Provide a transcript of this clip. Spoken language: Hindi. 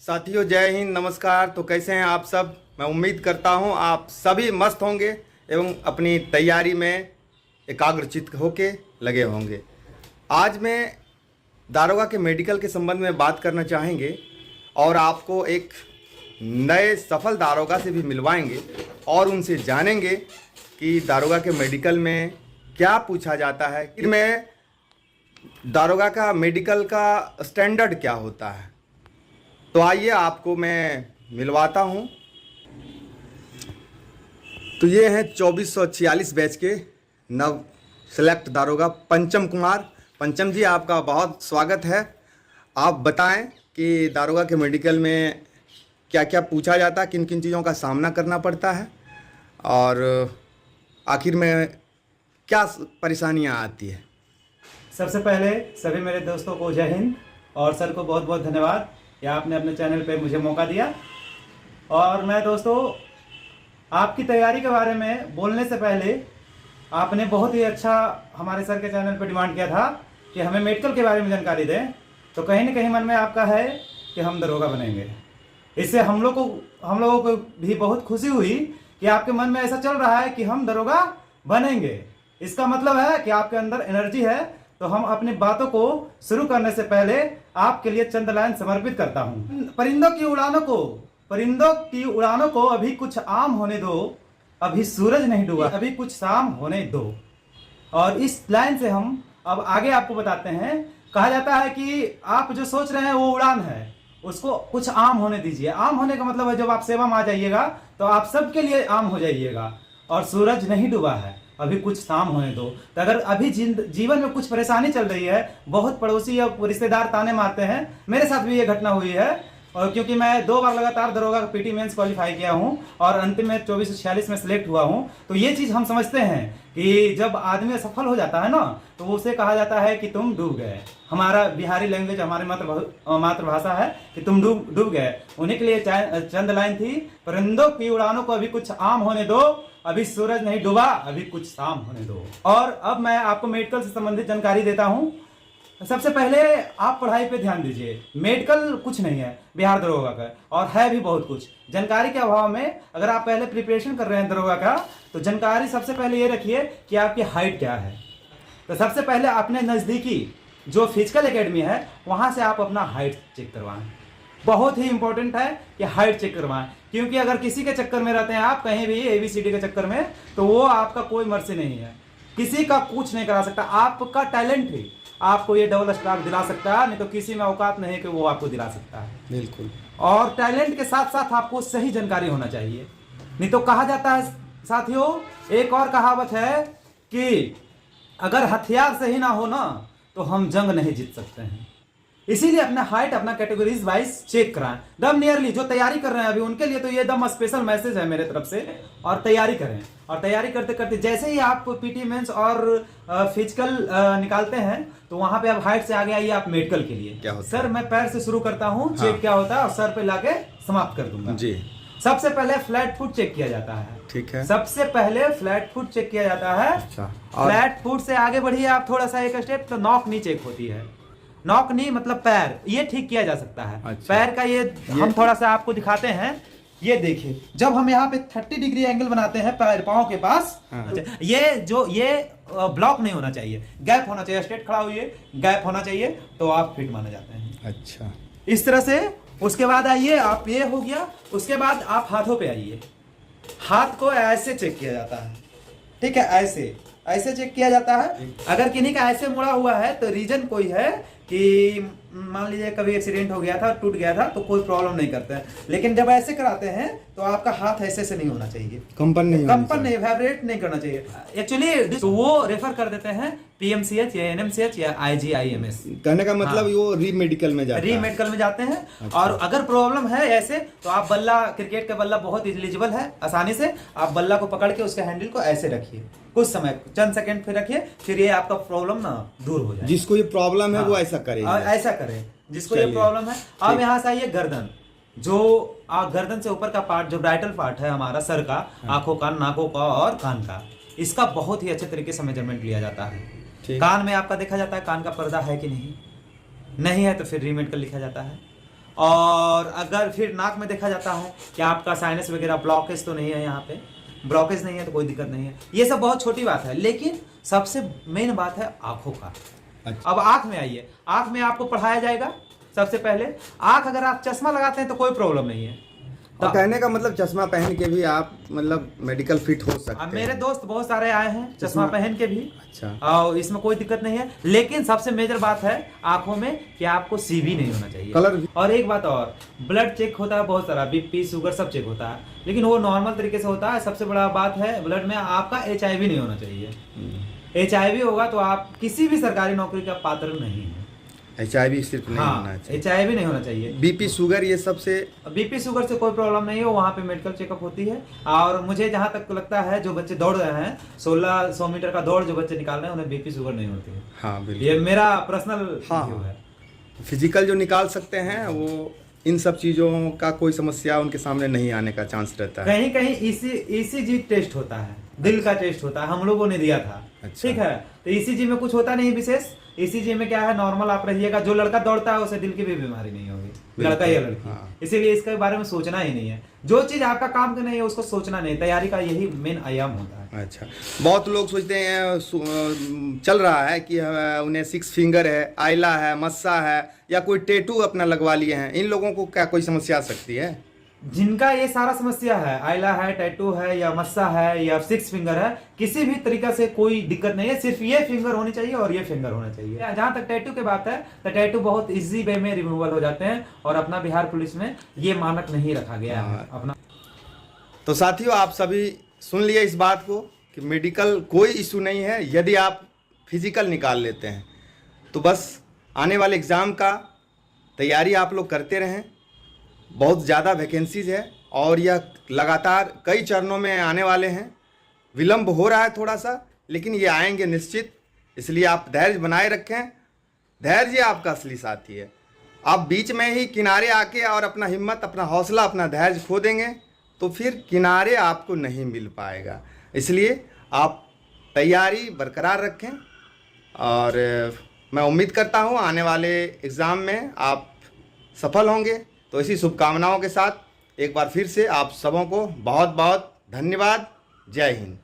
साथियों जय हिंद नमस्कार। तो कैसे हैं आप सब? मैं उम्मीद करता हूं आप सभी मस्त होंगे एवं अपनी तैयारी में एकाग्रचित्त होके लगे होंगे। आज मैं दारोगा के मेडिकल के संबंध में बात करना चाहेंगे और आपको एक नए सफल दारोगा से भी मिलवाएंगे और उनसे जानेंगे कि दारोगा के मेडिकल में क्या पूछा जाता है, फिर मैं दारोगा का मेडिकल का स्टैंडर्ड क्या होता है। तो आइए आपको मैं मिलवाता हूं। तो ये हैं 2446 बैच के नव सेलेक्ट दारोगा पंचम कुमार। पंचम जी, आपका बहुत स्वागत है। आप बताएं कि दारोगा के मेडिकल में क्या क्या पूछा जाता है, किन किन चीज़ों का सामना करना पड़ता है और आखिर में क्या परेशानियां आती है। सबसे पहले सभी मेरे दोस्तों को जय हिंद और सर को बहुत बहुत धन्यवाद कि आपने अपने चैनल पे मुझे मौका दिया। और मैं दोस्तों आपकी तैयारी के बारे में बोलने से पहले आपने बहुत ही अच्छा हमारे सर के चैनल पे डिमांड किया था कि हमें मेडिकल के बारे में जानकारी दें। तो कहीं ना कहीं मन में आपका है कि हम दरोगा बनेंगे। इससे हम लोगों को भी बहुत खुशी हुई कि आपके मन में ऐसा चल रहा है कि हम दरोगा बनेंगे। इसका मतलब है कि आपके अंदर एनर्जी है। तो हम अपनी बातों को शुरू करने से पहले आपके लिए चंद लाइन समर्पित करता हूं। परिंदों की उड़ानों को अभी कुछ आम होने दो, अभी सूरज नहीं डूबा, अभी कुछ शाम होने दो। और इस लाइन से हम अब आगे आपको बताते हैं। कहा जाता है कि आप जो सोच रहे हैं वो उड़ान है, उसको कुछ आम होने दीजिए। आम होने का मतलब है जब आप सेवा में आ जाइएगा तो आप सबके लिए आम हो जाइएगा। और सूरज नहीं डूबा है, अभी कुछ शाम होने दो। तो अगर अभी जीवन में कुछ परेशानी चल रही है, बहुत पड़ोसी या रिश्तेदार ताने मारते हैं, मेरे साथ भी ये घटना हुई है। और क्योंकि मैं 2 बार लगातार दरोगा का पीटी मेंस क्वालिफाई किया हूं और अंतिम में 2446 में सिलेक्ट हुआ हूं, तो ये चीज हम समझते हैं कि जब आदमी सफल हो जाता है ना, तो उसे कहा जाता है कि तुम डूब गए। हमारा बिहारी लैंग्वेज, हमारी मातृभाषा है कि तुम डूब गए। उन्हीं के लिए चंद लाइन थी। परिंदों की उड़ानों को अभी कुछ आम होने दो, अभी सूरज नहीं डूबा, अभी कुछ शाम होने दो। और अब मैं आपको मेडिकल से संबंधित जानकारी देता हूं। सबसे पहले आप पढ़ाई पे ध्यान दीजिए। मेडिकल कुछ नहीं है बिहार दरोगा का, और है भी बहुत कुछ। जानकारी के अभाव में अगर आप पहले प्रिपरेशन कर रहे हैं दरोगा का, तो जानकारी सबसे पहले ये रखिए कि आपकी हाइट क्या है। तो सबसे पहले अपने नज़दीकी जो फिजिकल एकेडमी है वहां से आप अपना हाइट चेक करवाएं। बहुत ही इंपॉर्टेंट है कि हाइट चेक करवाएं, क्योंकि अगर किसी के चक्कर में रहते हैं आप कहीं भी ABCD के चक्कर में, तो वो आपका कोई मर्जी नहीं है, किसी का कुछ नहीं करा सकता। आपका टैलेंट ही आपको ये डबल स्टार दिला सकता है, नहीं तो किसी में औकात नहीं कि वो आपको दिला सकता है। बिल्कुल। और टैलेंट के साथ साथ आपको सही जानकारी होना चाहिए। नहीं तो कहा जाता है साथियों, एक और कहावत है कि अगर हथियार सही ना हो ना, तो हम जंग नहीं जीत सकते हैं। इसीलिए अपना हाइट, अपना कैटेगरीज वाइज चेक कराएं। दम नियरली जो तैयारी कर रहे हैं अभी, उनके लिए तो ये दम स्पेशल मैसेज है मेरे तरफ से। और तैयारी करें, और तैयारी करते करते जैसे ही आप पीटी मेंस और फिजिकल निकालते हैं, तो वहां पे आप हाइट से आगे आइए आप मेडिकल के लिए। क्या होता सर, मैं पैर से शुरू करता हूँ। हाँ। चेक क्या होता है और सर पे लाके समाप्त कर दूंगा जी। सबसे पहले फ्लैट फुट चेक किया जाता है। ठीक है। सबसे पहले फ्लैट फुट चेक किया जाता है। अच्छा। फ्लैट फुट से आगे बढ़िए आप थोड़ा सा एक स्टेप, तो नॉक नी चेक होती है। नॉक नी मतलब पैर, ये ठीक किया जा सकता है। अच्छा। पैर का ये हम थोड़ा सा आपको दिखाते हैं। ये देखिए, जब हम यहाँ पे 30 डिग्री एंगल बनाते हैं पैर पांव के पास। हाँ। ये ब्लॉक नहीं होना चाहिए, गैप होना चाहिए। स्ट्रेट खड़ा हुई, गैप होना चाहिए, तो आप फिट माने जाते हैं। अच्छा, इस तरह से। उसके बाद आइए आप, ये हो गया। उसके बाद आप हाथों पे आइए। हाथ को ऐसे चेक किया जाता है, ठीक है, ऐसे चेक किया जाता है। अगर किन्हीं का ऐसे मुड़ा हुआ है तो रीजन कोई है कि मान लीजिए कभी एक्सीडेंट हो गया था, टूट गया था, तो कोई प्रॉब्लम नहीं करता है। लेकिन जब ऐसे कराते हैं तो आपका हाथ ऐसे से नहीं होना चाहिए, कंपन नहीं, वाइब्रेट नहीं करना चाहिए। एक्चुअली तो वो रेफर कर देते हैं PMCH या NMCH या IGIMS। कहने का मतलब वो री मेडिकल में जाते हैं। अच्छा। और अगर प्रॉब्लम है ऐसे, तो आप बल्ला, क्रिकेट का बल्ला बहुत एलिजिबल है, आसानी से आप बल्ला को पकड़ के उसके हैंडल को ऐसे रखिए, कुछ समय, चंद सेकंड फिर रखिए, फिर ये आपका प्रॉब्लम ना दूर हो जाए। जिसको ये प्रॉब्लम है वो ऐसा करे, ऐसा करें जिसको ये प्रॉब्लम है। अब यहाँ से आइए गर्दन। जो गर्दन से ऊपर का पार्ट, जो ब्राइटल पार्ट है हमारा सर का, आंखों का, नाकों का और कान का, इसका बहुत ही अच्छे तरीके से मेजरमेंट लिया जाता है। कान में आपका देखा जाता है कान का पर्दा है कि नहीं है तो फिर रीमेडिकल लिखा जाता है। और अगर फिर नाक में देखा जाता है कि आपका साइनस वगैरह ब्लॉकेज तो नहीं है, यहाँ पे ब्लॉकेज नहीं है तो कोई दिक्कत नहीं है। ये सब बहुत छोटी बात है, लेकिन सबसे मेन बात है आंखों का। अच्छा। अब आंख में आइए, आंख में आपको पढ़ाया जाएगा। सबसे पहले आंख, अगर आप चश्मा लगाते हैं तो कोई प्रॉब्लम नहीं है। और कहने का मतलब चश्मा पहन के भी आप मतलब मेडिकल फिट हो सकते हैं। मेरे दोस्त बहुत सारे आए हैं चश्मा पहन के भी। अच्छा। और इसमें कोई दिक्कत नहीं है, लेकिन सबसे मेजर बात है आंखों में कि आपको सीवी नहीं होना चाहिए। कलर भी। और एक बात और, ब्लड चेक होता है बहुत सारा, बीपी शुगर सब चेक होता है, लेकिन वो नॉर्मल तरीके से होता है। सबसे बड़ा बात है ब्लड में आपका HIV नहीं होना चाहिए। HIV होगा तो आप किसी भी सरकारी नौकरी का पात्र नहीं है। HIV सिर्फ नहीं होना चाहिए। HIV नहीं होना चाहिए। BP शुगर ये सबसे, बीपी शुगर से कोई प्रॉब्लम नहीं है, वहाँ पे मेडिकल चेकअप होती है। और मुझे जहाँ तक लगता है जो बच्चे दौड़ रहे हैं 1600 मीटर का दौड़ जो बच्चे निकाल रहे हैं उन्हें बीपी शुगर नहीं होती है। हाँ बिल्कुल, ये मेरा पर्सनल व्यू है। फिजिकल जो निकाल सकते हैं वो इन सब चीज़ों का कोई समस्या उनके सामने नहीं आने का चांस रहता है। कहीं कहीं ECG टेस्ट होता है, दिल का टेस्ट होता है, हम लोगों ने दिया था। अच्छा। ठीक है, तो ECG में कुछ होता नहीं विशेष। ECG में क्या है, नॉर्मल आप रहिएगा। जो लड़का दौड़ता है उसे दिल की भी बीमारी नहीं होगी, लड़का या लड़की। हाँ। इसीलिए इसके बारे में सोचना ही नहीं है। जो चीज आपका काम का नहीं है उसको सोचना नहीं। तैयारी का यही मेन आयाम होता है। अच्छा, बहुत लोग सोचते हैं चल रहा है कि उन्हें 6 फिंगर है, आइला है, मस्सा है, या कोई टेटू अपना लगवा लिए हैं। इन लोगों को क्या कोई समस्या आ सकती है? जिनका ये सारा समस्या है, आइला है, टैटू है, या मस्सा है, या 6 फिंगर है, किसी भी तरीका से कोई दिक्कत नहीं है। सिर्फ ये फिंगर होनी चाहिए और ये फिंगर होना चाहिए। जहां तक टैटू की बात है तो टैटू बहुत इजी वे में रिमूवल हो जाते हैं, और अपना बिहार पुलिस में ये मानक नहीं रखा गया है अपना। तो साथियों, आप सभी सुन लिए इस बात को कि मेडिकल कोई इशू नहीं है। यदि आप फिजिकल निकाल लेते हैं तो बस आने वाले एग्ज़ाम का तैयारी आप लोग करते रहें। बहुत ज़्यादा वैकेंसीज है और यह लगातार कई चरणों में आने वाले हैं। विलंब हो रहा है थोड़ा सा, लेकिन ये आएंगे निश्चित। इसलिए आप धैर्य बनाए रखें। धैर्य आपका असली साथी है। आप बीच में ही किनारे आके और अपना हिम्मत, अपना हौसला, अपना धैर्य खो देंगे तो फिर किनारे आपको नहीं मिल पाएगा। इसलिए आप तैयारी बरकरार रखें, और मैं उम्मीद करता हूँ आने वाले एग्ज़ाम में आप सफल होंगे। तो इसी शुभकामनाओं के साथ एक बार फिर से आप सबों को बहुत बहुत धन्यवाद। जय हिंद।